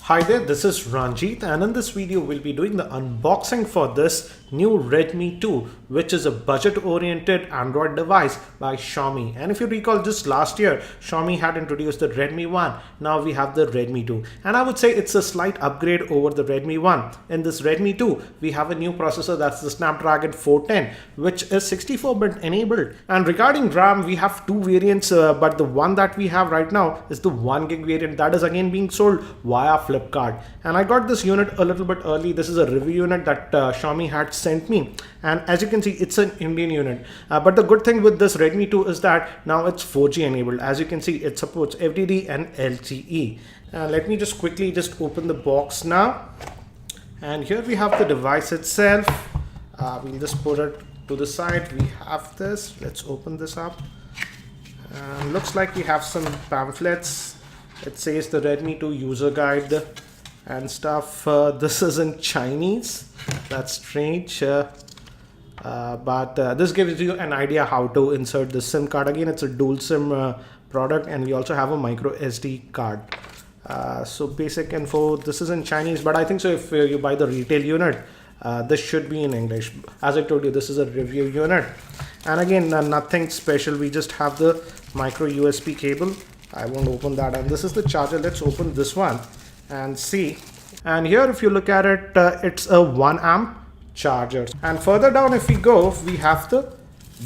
Hi there, this is Ranjit, and in this video we'll be doing the unboxing for this new Redmi 2, which is a budget-oriented Android device by Xiaomi. And if you recall, just last year Xiaomi had introduced the Redmi 1. Now we have the Redmi 2, and I would say it's a slight upgrade over the Redmi 1. In this Redmi 2 we have a new processor, that's the Snapdragon 410, which is 64-bit enabled. And regarding RAM, we have two variants, but the one that we have right now is the 1GB variant that is again being sold via Flipkart. And I got this unit a little bit early. This is a review unit that Xiaomi had sent me, and as you can see, it's an Indian unit. But the good thing with this Redmi 2 is that now it's 4G enabled. As you can see, it supports FDD and LTE. Let me just quickly open the box now, and here we have the device itself. We'll just put it to the side. We have this. Let's open this up. Looks like we have some pamphlets. It says the Redmi 2 user guide and stuff. This is in Chinese. That's strange. But this gives you an idea how to insert the SIM card. Again, it's a dual SIM product, and we also have a micro SD card. So basic info, this is in Chinese, but I think so if you buy the retail unit, this should be in English. As I told you, this is a review unit. And again, nothing special. We just have the micro USB cable. I won't open that, and this is the charger. Let's open this one and see. And here if you look at it, it's a 1 amp charger. And further down if we go, we have the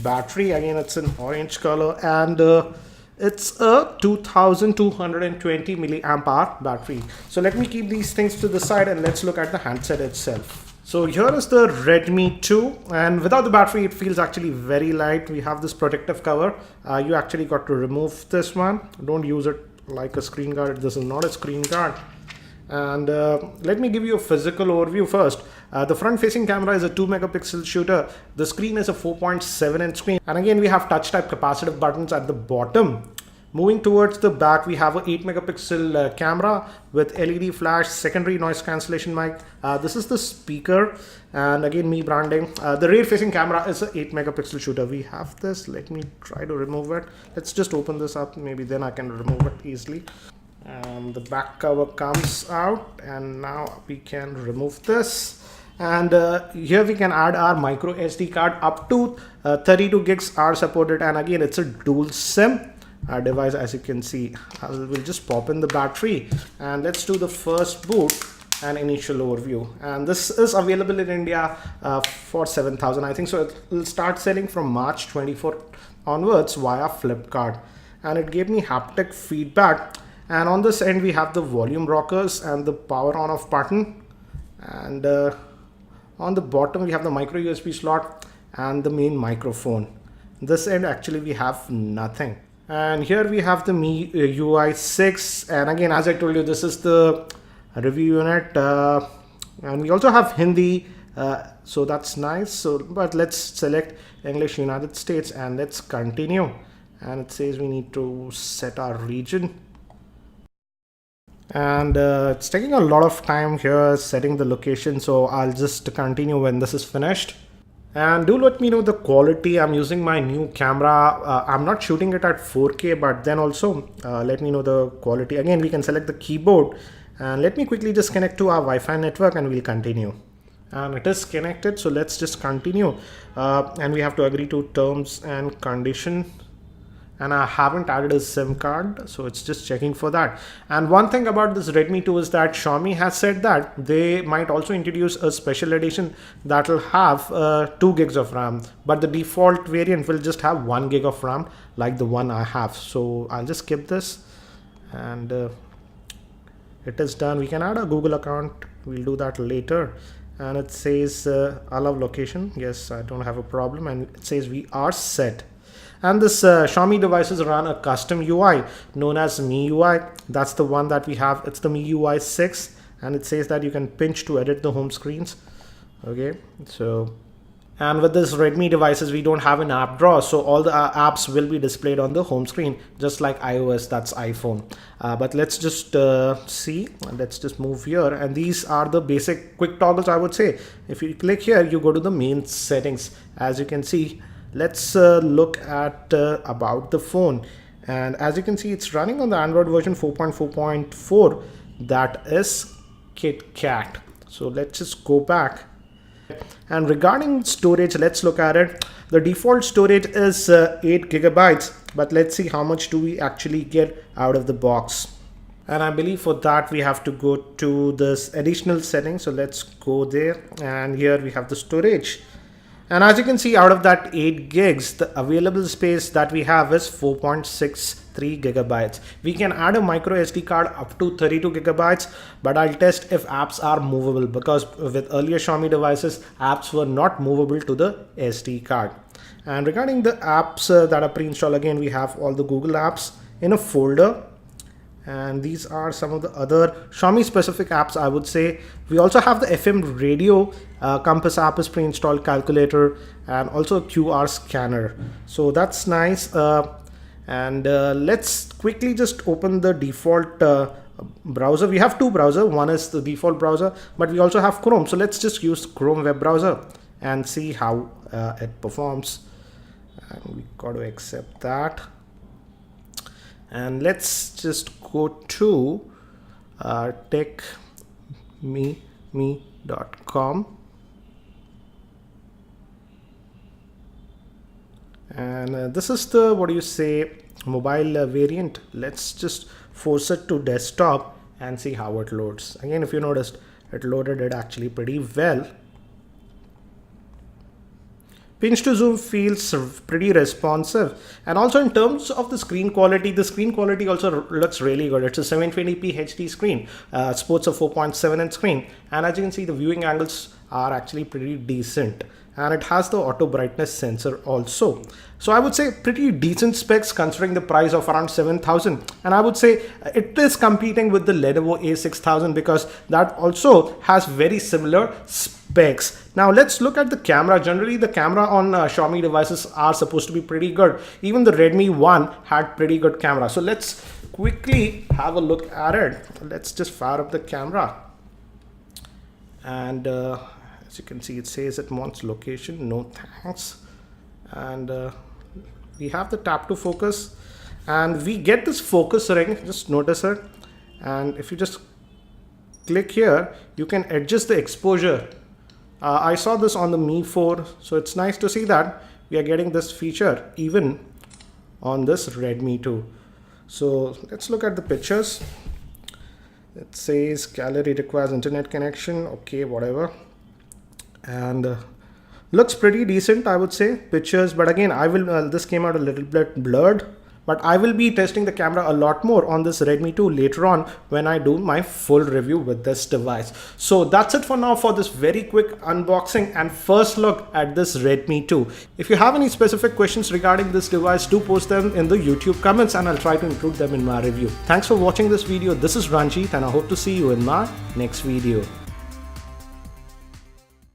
battery. Again, it's an orange color, and it's a 2220 milliamp hour battery. So let me keep these things to the side and let's look at the handset itself. So here is the Redmi 2, and without the battery it feels actually very light. We have this protective cover. You actually got to remove this one. Don't use it like a screen guard. This is not a screen guard. And let me give you a physical overview first. The front facing camera is a 2 megapixel shooter. The screen is a 4.7 inch screen, and again we have touch type capacitive buttons at the bottom. Moving towards the back, we have a 8 megapixel camera with LED flash, secondary noise cancellation mic. This is the speaker, and again me branding. The rear facing camera is a 8 megapixel shooter. We have this. Let me try to remove it. Let's just open this up. Maybe then I can remove it easily. The back cover comes out, and now we can remove this. And here we can add our micro SD card. Up to 32 gigs are supported, and again it's a dual SIM device. As you can see, we'll just pop in the battery and let's do the first boot and initial overview. And this is available in India for 7,000, I think so. It will start selling from March 24 onwards via Flipkart. And it gave me haptic feedback, and on this end we have the volume rockers and the power on off button, and on the bottom we have the micro USB slot and the main microphone. This end actually we have nothing. And here we have the MIUI 6, and again as I told you, this is the review unit, and we also have Hindi, so that's nice. So but let's select English United States and let's continue. And it says we need to set our region, and it's taking a lot of time here setting the location, so I'll just continue when this is finished. And do let me know the quality. I'm using my new camera. I'm not shooting it at 4K, but then also let me know the quality. Again, we can select the keyboard, and let me quickly just connect to our Wi-Fi network and we'll continue. And it is connected, so let's just continue. And we have to agree to terms and condition. And I haven't added a SIM card, so it's just checking for that. And one thing about this Redmi 2 is that Xiaomi has said that they might also introduce a special edition that will have 2 gigs of RAM, but the default variant will just have 1 gig of RAM like the one I have. So I'll just skip this, and it is done. We can add a Google account. We'll do that later. And it says allow location. Yes, I don't have a problem, and it says we are set. And this Xiaomi devices run a custom UI known as MIUI. That's the one that we have. It's the MIUI 6, and it says that you can pinch to edit the home screens. Okay, so, and with this Redmi devices, we don't have an app drawer, so all the apps will be displayed on the home screen, just like iOS, that's iPhone. But let's just see. Let's just move here, and these are the basic quick toggles, I would say. If you click here, you go to the main settings. As you can see, let's look at about the phone. And as you can see, it's running on the Android version 4.4.4. that is KitKat. So let's just go back. And regarding storage, let's look at it. The default storage is 8 gigabytes, but let's see how much do we actually get out of the box. And I believe for that we have to go to this additional setting. So let's go there, and here we have the storage. And as you can see, out of that 8 gigs, the available space that we have is 4.63 gigabytes. We can add a micro SD card up to 32 gigabytes, but I'll test if apps are movable, because with earlier Xiaomi devices, apps were not movable to the SD card. And regarding the apps that are pre-installed, again, we have all the Google apps in a folder. And these are some of the other Xiaomi specific apps, I would say. We also have the FM radio, Compass app is pre-installed, calculator, and also a QR scanner. So that's nice. Let's quickly just open the default browser. We have two browsers. One is the default browser, but we also have Chrome. So let's just use Chrome web browser and see how it performs. And we got to accept that. And let's just go to techme.com, and this is the, what do you say, mobile variant. Let's just force it to desktop and see how it loads. Again, if you noticed, it loaded it actually pretty well. Pinch to zoom feels pretty responsive, and also in terms of the screen quality also looks really good. It's a 720p HD screen, sports a 4.7 inch screen, and as you can see, the viewing angles are actually pretty decent, and it has the auto brightness sensor also. So I would say pretty decent specs considering the price of around 7,000, and I would say it is competing with the Lenovo A6000 because that also has very similar specs. Now let's look at the camera. Generally the camera on Xiaomi devices are supposed to be pretty good. Even the Redmi 1 had pretty good camera. So let's quickly have a look at it. Let's just fire up the camera, and as you can see, it says it wants location, no thanks. And we have the tap to focus, and we get this focus ring, just notice it. And if you just click here, you can adjust the exposure. I saw this on the Mi 4, so it's nice to see that we are getting this feature even on this Redmi 2. So let's look at the pictures. It says gallery requires internet connection, okay, whatever. And looks pretty decent, I would say, pictures. But again, I will this came out a little bit blurred, but I will be testing the camera a lot more on this Redmi 2 later on when I do my full review with this device. So that's it for now for this very quick unboxing and first look at this Redmi 2. If you have any specific questions regarding this device, do post them in the YouTube comments and I'll try to include them in my review. Thanks for watching this video. This is Ranjit and I hope to see you in my next video.